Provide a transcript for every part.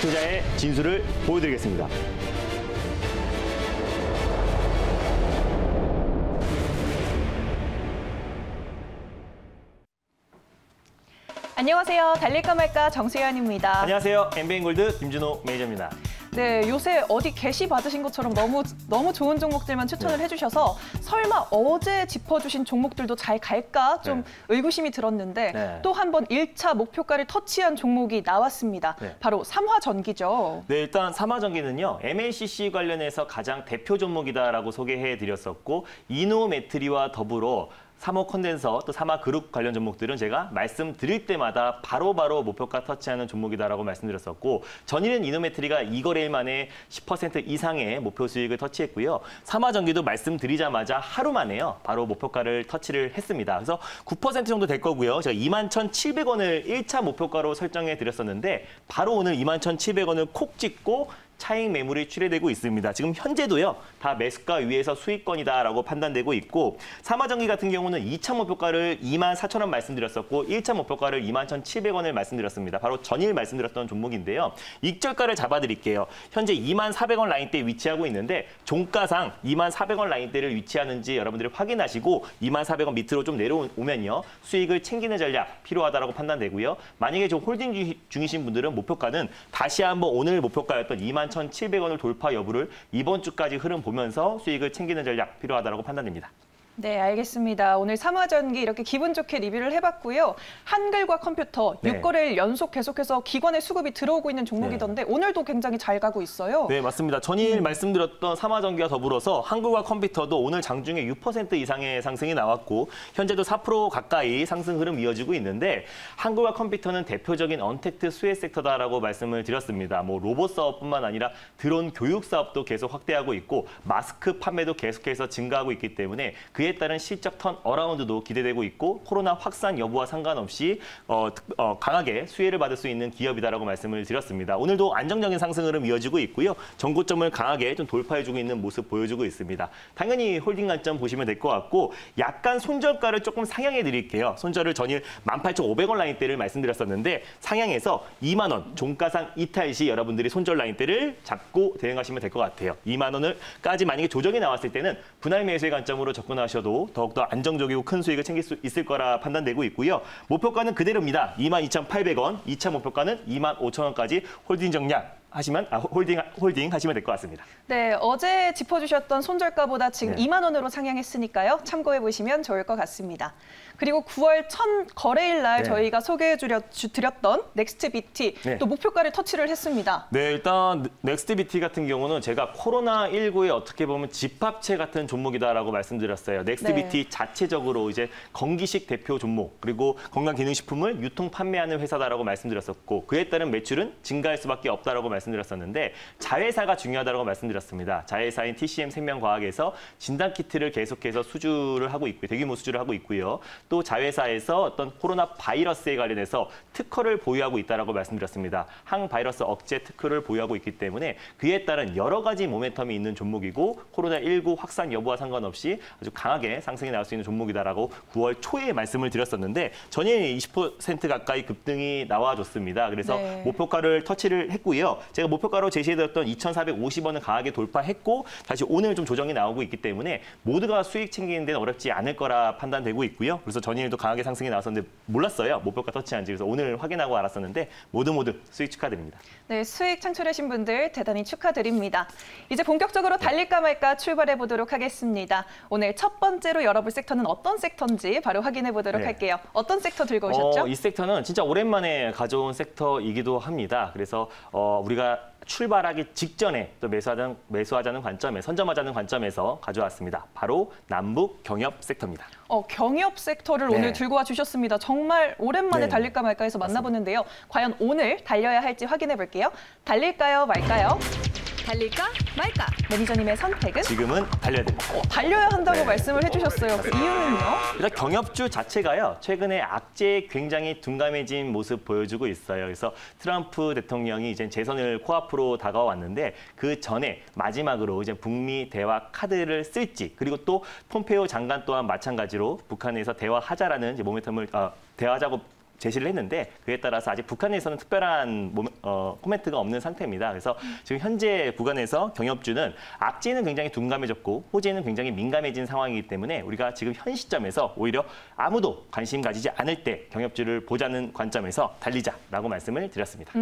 투자의 진수를 보여드리겠습니다. 안녕하세요. 달릴까 말까 정수현입니다. 안녕하세요. 엠베인골드 김준호 매니저입니다. 네, 요새 어디 게시 받으신 것처럼 너무 좋은 종목들만 추천을 해주셔서 설마 어제 짚어주신 종목들도 잘 갈까 좀 의구심이 들었는데 또 한 번 1차 목표가를 터치한 종목이 나왔습니다. 바로 삼화전기죠. 네, 일단 삼화전기는요. MLCC 관련해서 가장 대표 종목이다라고 소개해드렸었고 이노매트리와 더불어 삼호 컨덴서, 또 삼화그룹 관련 종목들은 제가 말씀드릴 때마다 바로바로 목표가 터치하는 종목이다라고 말씀드렸었고 전일은 이노매트리가 2거래일 만에 10% 이상의 목표 수익을 터치했고요. 삼화전기도 말씀드리자마자 하루 만에요. 바로 목표가를 터치를 했습니다. 그래서 9% 정도 될 거고요. 제가 21,700원을 1차 목표가로 설정해 드렸었는데 바로 오늘 21,700원을 콕 찍고 차익 매물이 출회되고 있습니다. 지금 현재도요. 다 매수가 위에서 수익권이다라고 판단되고 있고 삼화전기 같은 경우는 2차 목표가를 24,000원 말씀드렸었고 1차 목표가를 21,700원을 말씀드렸습니다. 바로 전일 말씀드렸던 종목인데요. 익절가를 잡아드릴게요. 현재 24,000원 라인대에 위치하고 있는데 종가상 24,000원 라인대를 위치하는지 여러분들이 확인하시고 24,000원 밑으로 좀 내려오면요. 수익을 챙기는 전략 필요하다라고 판단되고요. 만약에 좀 홀딩 중이신 분들은 목표가는 다시 한번 오늘 목표가였던 21,700원을 돌파 여부를 이번 주까지 흐름 보면서 수익을 챙기는 전략 필요하다고 판단됩니다. 네, 알겠습니다. 오늘 삼화전기 이렇게 기분 좋게 리뷰를 해봤고요. 한글과 컴퓨터 6거래일 연속 계속해서 기관의 수급이 들어오고 있는 종목이던데 오늘도 굉장히 잘 가고 있어요. 네, 맞습니다. 전일 말씀드렸던 삼화전기와 더불어서 한글과 컴퓨터도 오늘 장중에 6% 이상의 상승이 나왔고 현재도 4% 가까이 상승 흐름 이어지고 있는데 한글과 컴퓨터는 대표적인 언택트 수혜 섹터다라고 말씀을 드렸습니다. 뭐 로봇 사업뿐만 아니라 드론 교육 사업도 계속 확대하고 있고 마스크 판매도 계속해서 증가하고 있기 때문에 그에 따른 실적 턴 어라운드도 기대되고 있고 코로나 확산 여부와 상관없이 강하게 수혜를 받을 수 있는 기업이다라고 말씀을 드렸습니다. 오늘도 안정적인 상승 흐름 이어지고 있고요. 전고점을 강하게 좀 돌파해주고 있는 모습 보여주고 있습니다. 당연히 홀딩 관점 보시면 될 것 같고 약간 손절가를 조금 상향해 드릴게요. 손절을 전일 18,500원 라인대를 말씀드렸었는데 상향해서 2만 원 종가상 이탈 시 여러분들이 손절 라인대를 잡고 대응하시면 될 것 같아요. 2만 원을까지 만약에 조정이 나왔을 때는 분할 매수의 관점으로 접근하셔도 더욱더 안정적이고 큰 수익을 챙길 수 있을 거라 판단되고 있고요. 목표가는 그대로입니다. 22,800원, 2차 목표가는 25,000원까지 홀딩 정략 하시면 홀딩 하시면 될 것 같습니다. 네, 어제 짚어주셨던 손절가보다 지금 2만 원으로 상향했으니까요. 참고해 보시면 좋을 것 같습니다. 그리고 9월 첫 거래일 날 저희가 소개해드렸던 넥스트비티 또 목표가를 터치를 했습니다. 네, 일단 넥스트비티 같은 경우는 제가 코로나19에 어떻게 보면 집합체 같은 종목이다라고 말씀드렸어요. 넥스트비티 자체적으로 이제 건기식 대표 종목 그리고 건강기능식품을 유통 판매하는 회사다라고 말씀드렸었고 그에 따른 매출은 증가할 수밖에 없다라고 말씀드렸었는데 자회사가 중요하다고 말씀드렸습니다. 자회사인 TCM 생명과학에서 진단키트를 계속해서 수주를 하고 있고요. 대규모 수주를 하고 있고요. 또 자회사에서 어떤 코로나 바이러스에 관련해서 특허를 보유하고 있다고 말씀드렸습니다. 항바이러스 억제 특허를 보유하고 있기 때문에 그에 따른 여러 가지 모멘텀이 있는 종목이고 코로나19 확산 여부와 상관없이 아주 강하게 상승이 나올 수 있는 종목이다라고 9월 초에 말씀을 드렸었는데 전일 20% 가까이 급등이 나와줬습니다. 그래서 목표가를 터치를 했고요. 제가 목표가로 제시해드렸던 2,450원을 강하게 돌파했고 다시 오늘 좀 조정이 나오고 있기 때문에 모두가 수익 챙기는 데는 어렵지 않을 거라 판단되고 있고요. 그래서 전일도 강하게 상승이 나왔었는데 몰랐어요. 목표가 터치한지. 그래서 오늘 확인하고 알았었는데 모두 수익 축하드립니다. 네, 수익 창출하신 분들 대단히 축하드립니다. 이제 본격적으로 달릴까 말까 출발해 보도록 하겠습니다. 오늘 첫 번째로 열어볼 섹터는 어떤 섹터인지 바로 확인해 보도록 할게요. 어떤 섹터 들고 오셨죠? 이 섹터는 진짜 오랜만에 가져온 섹터이기도 합니다. 그래서 우리가 출발하기 직전에 또 매수하자는 관점에 선점하자는 관점에서 가져왔습니다. 바로 남북 경협 섹터입니다. 경협 섹터를 오늘 들고 와 주셨습니다. 정말 오랜만에 달릴까 말까 해서 만나보는데요. 과연 오늘 달려야 할지 확인해 볼게요. 달릴까요, 말까요? 달릴까 말까? 매니저님의 선택은? 지금은 달려야 됩니다. 달려야 한다고 말씀을 해주셨어요. 그 이유는요? 일단 경협주 자체가요. 최근에 악재에 굉장히 둔감해진 모습 보여주고 있어요. 그래서 트럼프 대통령이 이제 재선을 코앞으로 다가왔는데 그 전에 마지막으로 이제 북미 대화 카드를 쓸지 그리고 또 폼페이오 장관 또한 마찬가지로 북한에서 대화하자라는 이제 모멘텀을 대화하자고 제시를 했는데 그에 따라서 아직 북한에서는 특별한 코멘트가 없는 상태입니다. 그래서 지금 현재 구간에서 경협주는 악재는 굉장히 둔감해졌고 호재는 굉장히 민감해진 상황이기 때문에 우리가 지금 현 시점에서 오히려 아무도 관심 가지지 않을 때 경협주를 보자는 관점에서 달리자라고 말씀을 드렸습니다.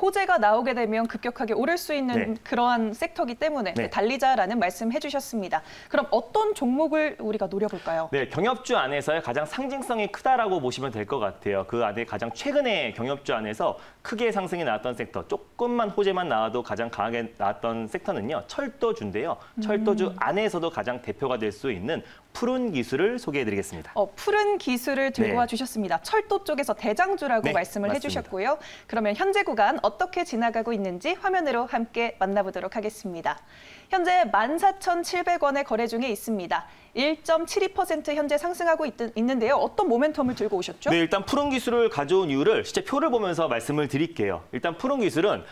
호재가 나오게 되면 급격하게 오를 수 있는 그러한 섹터이기 때문에 달리자라는 말씀 해주셨습니다. 그럼 어떤 종목을 우리가 노려볼까요? 네, 경협주 안에서의 가장 상징성이 크다라고 보시면 될 것 같아요. 그 안에 가장 최근에 경협주 안에서 크게 상승이 나왔던 섹터, 조금만 호재만 나와도 가장 강하게 나왔던 섹터는요, 철도주인데요. 철도주 안에서도 가장 대표가 될 수 있는 푸른 기술을 소개해드리겠습니다. 푸른 기술을 들고 와주셨습니다. 철도 쪽에서 대장주라고 말씀을 맞습니다. 해주셨고요. 그러면 현재 구간 어떻게 지나가고 있는지 화면으로 함께 만나보도록 하겠습니다. 현재 14,700원에 거래 중에 있습니다. 1.72% 현재 상승하고 있는데요. 어떤 모멘텀을 들고 오셨죠? 네, 일단 푸른 기술을 가져온 이유를 실제 표를 보면서 말씀을 드릴게요. 일단 푸른 기술은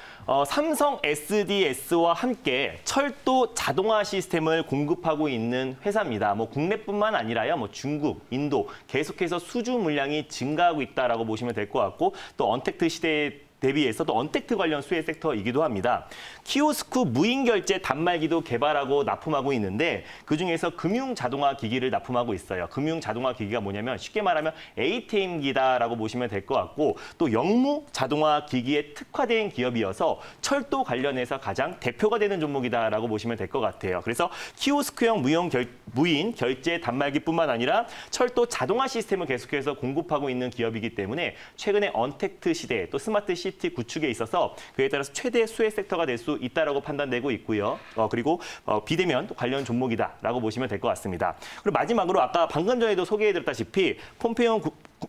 삼성 SDS와 함께 철도 자동화 시스템을 공급하고 있는 회사입니다. 뭐 국내뿐만 아니라요, 뭐 중국, 인도 계속해서 수주 물량이 증가하고 있다라고 보시면 될 것 같고 또 언택트 시대에 대비해서 또 언택트 관련 수혜 섹터이기도 합니다. 키오스크 무인 결제 단말기도 개발하고 납품하고 있는데 그중에서 금융 자동화 기기를 납품하고 있어요. 금융 자동화 기기가 뭐냐면 쉽게 말하면 ATM기다라고 보시면 될 것 같고 또 영무 자동화 기기에 특화된 기업이어서 철도 관련해서 가장 대표가 되는 종목이다라고 보시면 될 것 같아요. 그래서 키오스크형 무인 결제 단말기뿐만 아니라 철도 자동화 시스템을 계속해서 공급하고 있는 기업이기 때문에 최근에 언택트 시대 또 스마트 시티 구축에 있어서 그에 따라서 최대 수혜 섹터가 될 수 있다라고 판단되고 있고요. 그리고 비대면 관련 종목이다라고 보시면 될 것 같습니다. 그리고 마지막으로 아까 방금 전에도 소개해드렸다시피 폼페이오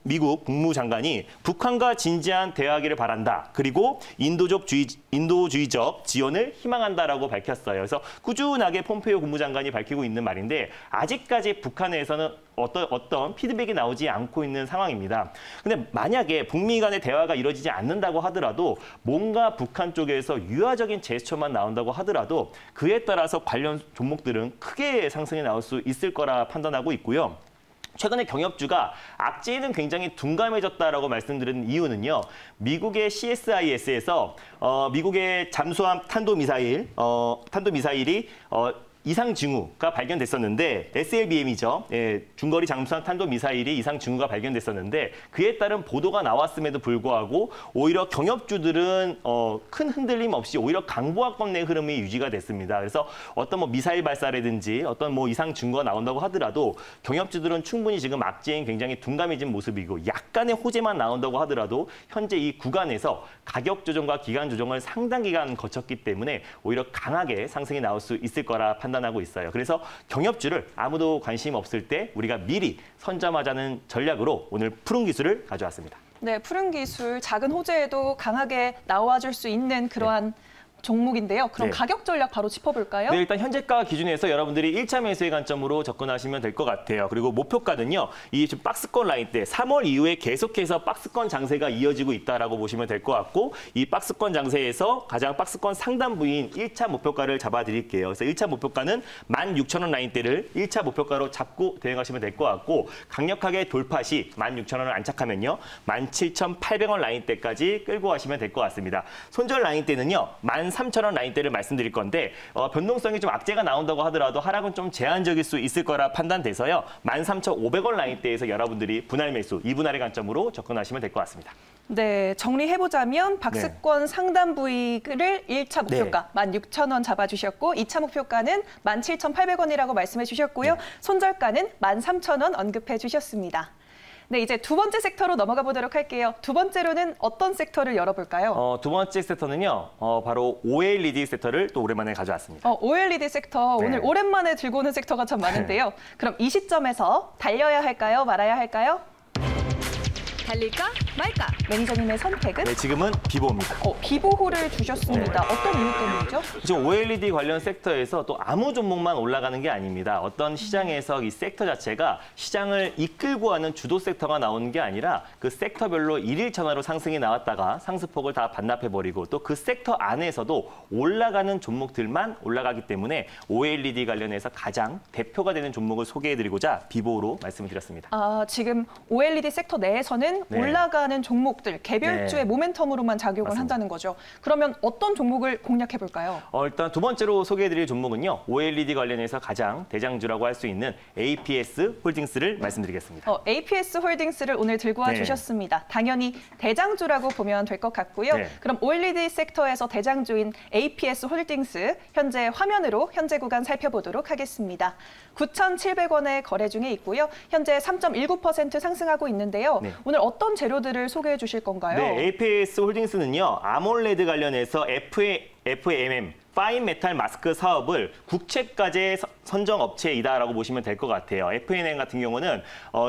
미국 국무장관이 북한과 진지한 대화하기를 바란다. 그리고 인도주의적 지원을 희망한다라고 밝혔어요. 그래서 꾸준하게 폼페이오 국무장관이 밝히고 있는 말인데 아직까지 북한에서는 어떤 피드백이 나오지 않고 있는 상황입니다. 근데 만약에 북미 간의 대화가 이루어지지 않는다고 하더라도 뭔가 북한 쪽에서 유화적인 제스처만 나온다고 하더라도 그에 따라서 관련 종목들은 크게 상승이 나올 수 있을 거라 판단하고 있고요. 최근에 경협주가 악재는 굉장히 둔감해졌다라고 말씀드린 이유는요. 미국의 CSIS에서 미국의 잠수함 탄도미사일이 이상 징후가 발견됐었는데 SLBM이죠. 예, 중거리 잠수함 탄도미사일이 이상 징후가 발견됐었는데 그에 따른 보도가 나왔음에도 불구하고 오히려 경협주들은 큰 흔들림 없이 오히려 강보합권 내 흐름이 유지가 됐습니다. 그래서 어떤 뭐 미사일 발사라든지 어떤 뭐 이상 증거가 나온다고 하더라도 경협주들은 충분히 지금 악재인 굉장히 둔감해진 모습이고 약간의 호재만 나온다고 하더라도 현재 이 구간에서 가격 조정과 기간 조정을 상당 기간 거쳤기 때문에 오히려 강하게 상승이 나올 수 있을 거라 판단하고 있어요. 그래서 경협주를 아무도 관심 없을 때 우리가 미리 선점하자는 전략으로 오늘 푸른 기술을 가져왔습니다. 네, 푸른 기술 작은 호재에도 강하게 나와줄 수 있는 그러한 종목인데요. 그럼 가격 전략 바로 짚어볼까요? 네, 일단 현재가 기준에서 여러분들이 1차 매수의 관점으로 접근하시면 될 것 같아요. 그리고 목표가는요. 이 지금 박스권 라인대 3월 이후에 계속해서 박스권 장세가 이어지고 있다라고 보시면 될 것 같고 이 박스권 장세에서 가장 박스권 상단부인 1차 목표가를 잡아드릴게요. 그래서 1차 목표가는 16,000원 라인대를 1차 목표가로 잡고 대응하시면 될 것 같고 강력하게 돌파 시 16,000원을 안착하면요. 17,800원 라인대까지 끌고 가시면 될 것 같습니다. 손절 라인대는요. 13,000원 라인대를 말씀드릴 건데 변동성이 좀 악재가 나온다고 하더라도 하락은 좀 제한적일 수 있을 거라 판단돼서요. 13,500원 라인대에서 여러분들이 분할 매수, 2분할의 관점으로 접근하시면 될 것 같습니다. 네, 정리해보자면 박스권 상단 부위를 1차 목표가 16,000원 잡아주셨고 2차 목표가는 17,800원이라고 말씀해 주셨고요. 손절가는 13,000원 언급해 주셨습니다. 네, 이제 두 번째 섹터로 넘어가 보도록 할게요. 두 번째로는 어떤 섹터를 열어볼까요? 두 번째 섹터는요, 바로 OLED 섹터를 또 오랜만에 가져왔습니다. OLED 섹터, 오늘 오랜만에 들고 오는 섹터가 참 많은데요. 그럼 이 시점에서 달려야 할까요? 말아야 할까요? 달릴까 말까? 매니저님의 선택은? 네, 지금은 비보입니다. 비보호를 주셨습니다. 어떤 이유 때문이죠? 지금 OLED 관련 섹터에서 또 아무 종목만 올라가는 게 아닙니다. 어떤 시장에서 이 섹터 자체가 시장을 이끌고 하는 주도 섹터가 나오는 게 아니라 그 섹터별로 일일천하로 상승이 나왔다가 상승폭을 다 반납해버리고 또 그 섹터 안에서도 올라가는 종목들만 올라가기 때문에 OLED 관련해서 가장 대표가 되는 종목을 소개해드리고자 비보호로 말씀을 드렸습니다. 지금 OLED 섹터 내에서는 경우에는 올라가는 종목들, 개별주의 모멘텀으로만 작용을 한다는 거죠. 그러면 어떤 종목을 공략해 볼까요? 일단 두 번째로 소개해드릴 종목은요. OLED 관련해서 가장 대장주라고 할 수 있는 APS 홀딩스를 말씀드리겠습니다. APS 홀딩스를 오늘 들고 와주셨습니다. 당연히 대장주라고 보면 될 것 같고요. 그럼 OLED 섹터에서 대장주인 APS 홀딩스 현재 화면으로 현재 구간 살펴보도록 하겠습니다. 9,700원에 거래 중에 있고요. 현재 3.19% 상승하고 있는데요. 오늘 어떤 재료들을 소개해 주실 건가요? 네, APS 홀딩스는요. 아몰레드 관련해서 FAMM 파인 메탈 마스크 사업을 국책과제 선정 업체이다라고 보시면 될 것 같아요. FAMM 같은 경우는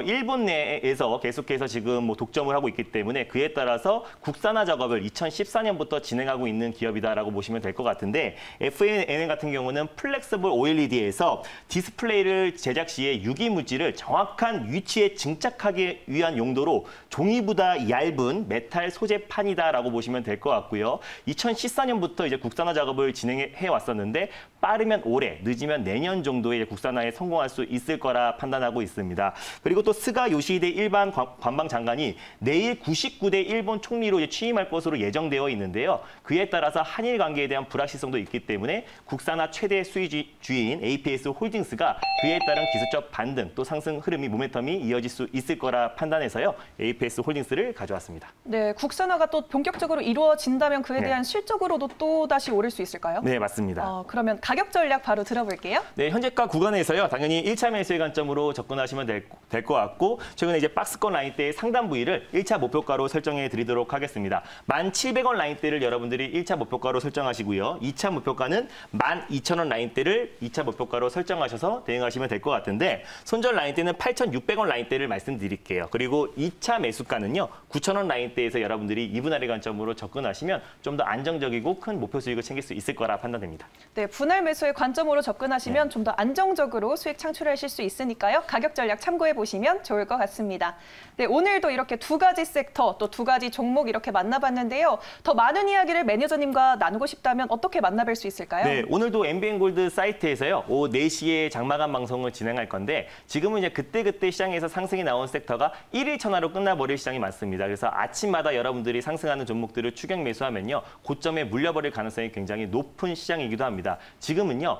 일본 내에서 계속해서 지금 독점을 하고 있기 때문에 그에 따라서 국산화 작업을 2014년부터 진행하고 있는 기업이다라고 보시면 될 것 같은데 FAMM 같은 경우는 플렉서블 OLED에서 디스플레이를 제작 시에 유기물질을 정확한 위치에 증착하기 위한 용도로 종이보다 얇은 메탈 소재판이다라고 보시면 될 것 같고요. 2014년부터 이제 국산화 작업을 진행해 왔었는데 빠르면 올해, 늦으면 내년 정도에 국산화에 성공할 수 있을 거라 판단하고 있습니다. 그리고 또 스가 요시히데 일반 관방장관이 내일 99대 일본 총리로 이제 취임할 것으로 예정되어 있는데요. 그에 따라서 한일 관계에 대한 불확실성도 있기 때문에 국산화 최대 수혜주인 APS 홀딩스가 그에 따른 기술적 반등 또 상승 흐름이 모멘텀이 이어질 수 있을 거라 판단해서요. APS 홀딩스를 가져왔습니다. 네, 국산화가 또 본격적으로 이루어진다면 그에 대한 실적으로도 또 다시 오를 수 있을까요? 네, 맞습니다. 그러면 가격 전략 바로 들어볼게요. 네, 현재가 구간에서요. 당연히 1차 매수의 관점으로 접근하시면 될 것 같고 최근에 이제 박스권 라인대의 상단 부위를 1차 목표가로 설정해 드리도록 하겠습니다. 1,700원 라인대를 여러분들이 1차 목표가로 설정하시고요. 2차 목표가는 12,000원 라인대를 2차 목표가로 설정하셔서 대응하시면 될 것 같은데 손절 라인대는 8,600원 라인대를 말씀드릴게요. 그리고 2차 매수가는요. 9,000원 라인대에서 여러분들이 2분할의 관점으로 접근하시면 좀 더 안정적이고 큰 목표 수익을 챙길 수 있을 거라 판단됩니다. 네, 분할 매수의 관점으로 접근하시면 좀 더 안정적으로 수익 창출하실 수 있으니까요. 가격 전략 참고해 보시면 좋을 것 같습니다. 네, 오늘도 이렇게 두 가지 섹터, 또 두 가지 종목 이렇게 만나봤는데요. 더 많은 이야기를 매니저님과 나누고 싶다면 어떻게 만나뵐 수 있을까요? 네, 오늘도 MBN골드 사이트에서요. 오후 4시에 장마감 방송을 진행할 건데 지금은 이제 그때그때 시장에서 상승이 나온 섹터가 1일 천하로 끝나버릴 시장이 많습니다. 그래서 아침마다 여러분들이 상승하는 종목들을 추격 매수하면요. 고점에 물려버릴 가능성이 굉장히 높은 시장이기도 합니다. 지금은요.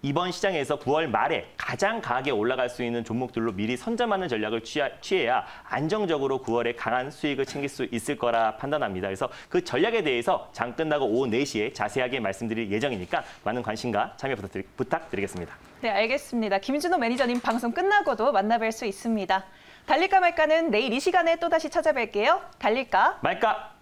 이번 시장에서 9월 말에 가장 강하게 올라갈 수 있는 종목들로 미리 선점하는 전략을 취해야 안정적으로 9월에 강한 수익을 챙길 수 있을 거라 판단합니다. 그래서 그 전략에 대해서 장 끝나고 오후 4시에 자세하게 말씀드릴 예정이니까 많은 관심과 참여 부탁드리겠습니다. 네, 알겠습니다. 김준호 매니저님 방송 끝나고도 만나뵐 수 있습니다. 달릴까 말까는 내일 이 시간에 또다시 찾아뵐게요. 달릴까? 말까?